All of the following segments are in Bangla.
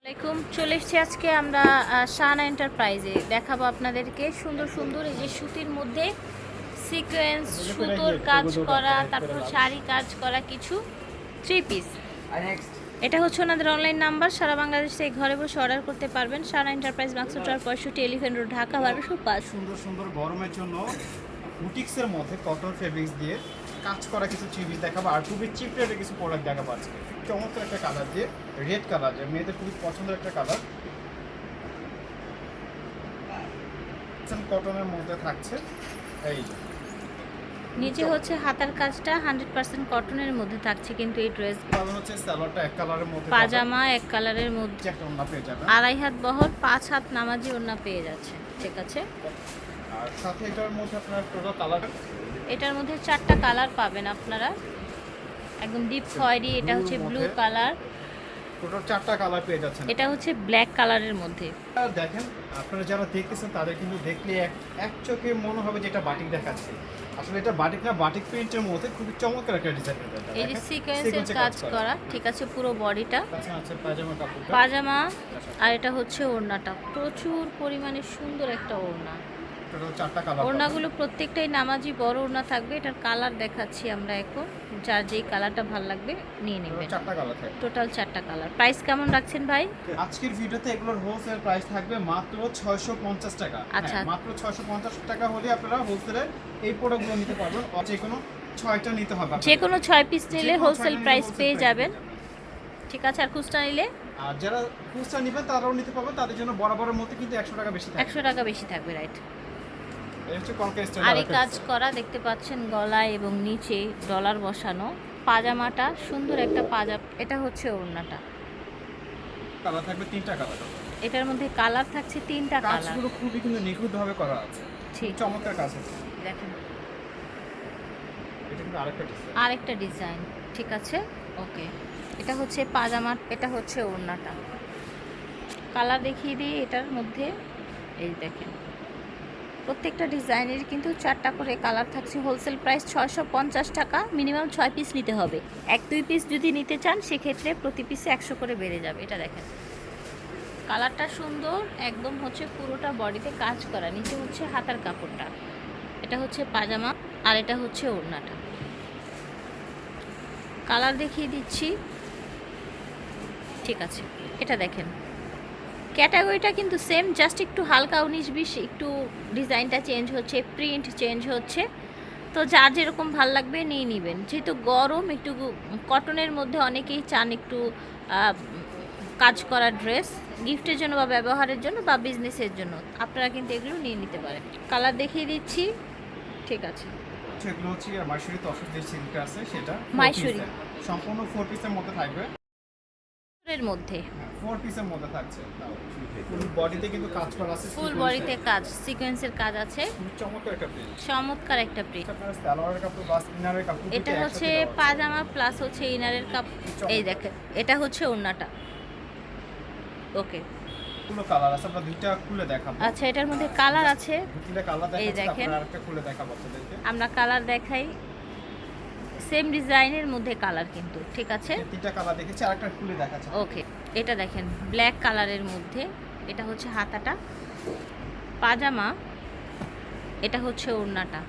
আসসালামাইকুম, চলে এসেছি আজকে আমরা শাহানা এন্টারপ্রাইজে। দেখাবো আপনাদেরকে সুন্দর সুন্দর এই যে সুতির মধ্যে সিকোয়েন্স সুতোর কাজ করা, তারপর শাড়ি কাজ করা কিছু থ্রি পিস। এটা হচ্ছে ওনাদের অনলাইন নাম্বার, সারা বাংলাদেশ থেকে ঘরে বসে অর্ডার করতে পারবেন। Shahana enterprise, Maksud tower 65, elephant road, Dhaka 1205। সুন্দর সুন্দর গরমের জন্য বুটিক্সের মধ্যে কটন ফেব্রিক্স দিয়ে কাজ করা কিছু থ্রি পিস দেখাবো, আর খুবই চিপ রেটে কিছু প্রোডাক্ট দেখাবো আজকে। চমৎকার একটা কালার দিয়ে, রেড কালার, যে মেয়েদের খুবই পছন্দের একটা কালার, কটনের মধ্যে থাকছে। এই নিচে হচ্ছে হাতার কাজটা 100% কটনের মধ্যে থাকছে, কিন্তু এই ড্রেস কারণ হচ্ছে সালোয়ারটা এক কালারের মধ্যে, পাজামা এক কালারের মধ্যে, একটা ওড়না পেয়ে যাবেন, 2.5 হাত বহর 5 হাত নামাজি ওড়না পেয়ে যাচ্ছে। ঠিক আছে, আর সাথে এটার মধ্যে আপনার টোটাল কালার, এটার মধ্যে 4টা কালার পাবেন আপনারা, একদম ডিপ খয়েরি, এটা হচ্ছে ব্লু কালার, টোটাল 4টা কালার পেয়ে যাচ্ছেন। এটা হচ্ছে ব্ল্যাক কালারের মধ্যে। আর দেখেন, আপনারা যারা দেখতেছেন তাদের কিন্তু দেখলে এক চোখে মনে হবে যে এটা বাটিক দেখাচ্ছে। আসলে এটা বাটিক না, বাটিক প্রিন্টের মধ্যে খুবই চমৎকার একটা ডিজাইন। এই যে সিকোয়েন্সের কাজ করা, ঠিক আছে, পুরো বডিটা আছে পাজামা কাপড়টা, পাজামা, আর এটা হচ্ছে ওড়নাটা, প্রচুর পরিমাণে সুন্দর একটা ওড়না। টোটাল 4টা কালার, ওড়নাগুলো প্রত্যেকটাই নামাজি বড় ওড়না থাকবে। এটার কালার দেখাচ্ছি আমরা এখন, যার যেই কালারটা ভালো লাগবে নিয়ে নেবেন। 4টা কালার থাকবে, টোটাল 4টা কালার। প্রাইস কেমন রাখছেন ভাই? আজকের ভিডিওতে এগুলোর হোলসেল প্রাইস থাকবে মাত্র 650 টাকা। আচ্ছা, মাত্র 650 টাকা হলে আপনারা হোলসেলে এই প্রোডাক্টগুলো নিতে পারবেন। যে কোনো 6টা নিতে হবে, যে কোনো 6 পিস নিলে হোলসেল প্রাইস পেয়ে যাবেন। ঠিক আছে, আর খুচরা নিলে, আর যারা খুচরা নেবেন তারাও নিতে পারবেন, তাদের জন্য বরাবরের মধ্যে কিন্তু 100 টাকা বেশি থাকবে, 100 টাকা বেশি থাকবে, রাইট। এই হচ্ছে কনকোয়েস্ট। আর এই কাজ করা দেখতে পাচ্ছেন, গলায় এবং নিচে ডলার বসানো, পাজামাটা সুন্দর একটা পাজামা। এটা হচ্ছে ওড়নাটা, কালার থাকবে 3টা কালার। এটার মধ্যে কালার থাকছে 3টা কালার। কাজগুলো খুবই কিন্তু নিখুঁতভাবে করা আছে, ঠিক চমৎকার কাজ আছে। দেখেন, এটা কিন্তু আরেকটা ডিজাইন। ঠিক আছে, ওকে। এটা হচ্ছে পাজামা, এটা হচ্ছে ওড়নাটা। কালার দেখিয়ে দিই এটার মধ্যে, এই দেখেন, প্রত্যেকটা ডিজাইনের কিন্তু 4টা করে কালার থাকছে। হোলসেল প্রাইস 650 টাকা, মিনিমাম 6 পিস নিতে হবে। 1-2 পিস যদি নিতে চান সেক্ষেত্রে প্রতি পিসে 100 করে বেড়ে যাবে। এটা দেখেন, কালারটা সুন্দর, একদম হচ্ছে পুরোটা বডিতে কাজ করা। নিচে হচ্ছে হাতার কাপড়টা, এটা হচ্ছে পাজামা, আর এটা হচ্ছে ওড়নাটা। কালার দেখিয়ে দিচ্ছি, ঠিক আছে। এটা দেখেন, ক্যাটাগরিটা কিন্তু সেম, জাস্ট একটু হালকা 19-20 একটু ডিজাইনটা চেঞ্জ হচ্ছে, প্রিন্ট চেঞ্জ হচ্ছে। তো যার যেরকম ভাল লাগবে নিয়ে নেবেন। যেহেতু গরম, একটু কটনের মধ্যে অনেকেই চান একটু কাজ করা ড্রেস, গিফটের জন্য বা ব্যবহারের জন্য বা বিজনেসের জন্য, আপনারা কিন্তু এগুলো নিয়ে নিতে পারেন। কালার দেখিয়ে দিচ্ছি, ঠিক আছে। এগুলো হচ্ছে মাইশুরি তসর যে সিল্ক আছে সেটা মাইশুরি সম্পূর্ণ 4 পিসের মধ্যে থাকবে, এর মধ্যে 4 পিসের মধ্যে থাকছে। ফুল বডিতে কিন্তু কাজ করা আছে, ফুল বডিতে কাজ, সিকোয়েন্সের কাজ আছে, চমৎকার একটা প্রিন্ট, চমৎকার একটা প্রিন্ট। আপনার সালোয়ারের কাপড় বা ইনারের কাপড়, এটা হচ্ছে পাজামা প্লাস হচ্ছে ইনারের কাপ। এই দেখেন, এটা হচ্ছে ওড়নাটা, ওকে। পুরো কালার আছে, আমরা দুইটা খুলে দেখাবো। আচ্ছা, এটার মধ্যে কালার আছে, দুইটা কালার এই দেখাচ্ছি, দেখেন, আপনারা আরেকটা খুলে দেখাবো আপনাদেরকে। আমরা কালার দেখাই, সেম ডিজাইনের মধ্যে কালার কিন্তু, ঠিক আছে। তিনটা কালার দেখেছি, আরেকটা খুলে দেখাচ্ছি, ওকে। এটা দেখেন, ব্ল্যাক কালারের মধ্যে, এটা হচ্ছে হাতাটা, পাজামা, এটা হচ্ছে ওড়নাটা।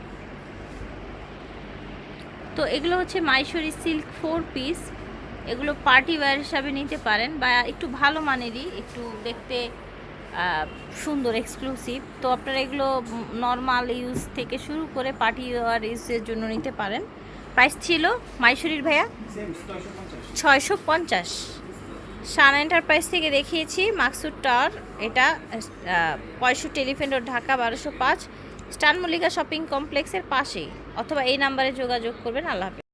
তো এগুলো হচ্ছে মাইশুরি সিল্ক 4 পিস। এগুলো পার্টি ওয়্যার হিসাবে নিতে পারেন, বা একটু ভালো মানেরই, একটু দেখতে সুন্দর, এক্সক্লুসিভ। তো আপনারা এগুলো নর্মাল ইউজ থেকে শুরু করে পার্টি ওয়্যার ইউজের জন্য নিতে পারেন। প্রাইস ছিল মাইশুরির ভাইয়া 650। শাহানা এন্টারপ্রাইজ থেকে দেখিয়েছি, মাকসুদ টাওয়ার, এটা 65, elephant road, Dhaka 1205, star Mallika shopping কমপ্লেক্সের পাশেই, অথবা এই নাম্বারে যোগাযোগ করবেন। আল্লাহ হাফেজ।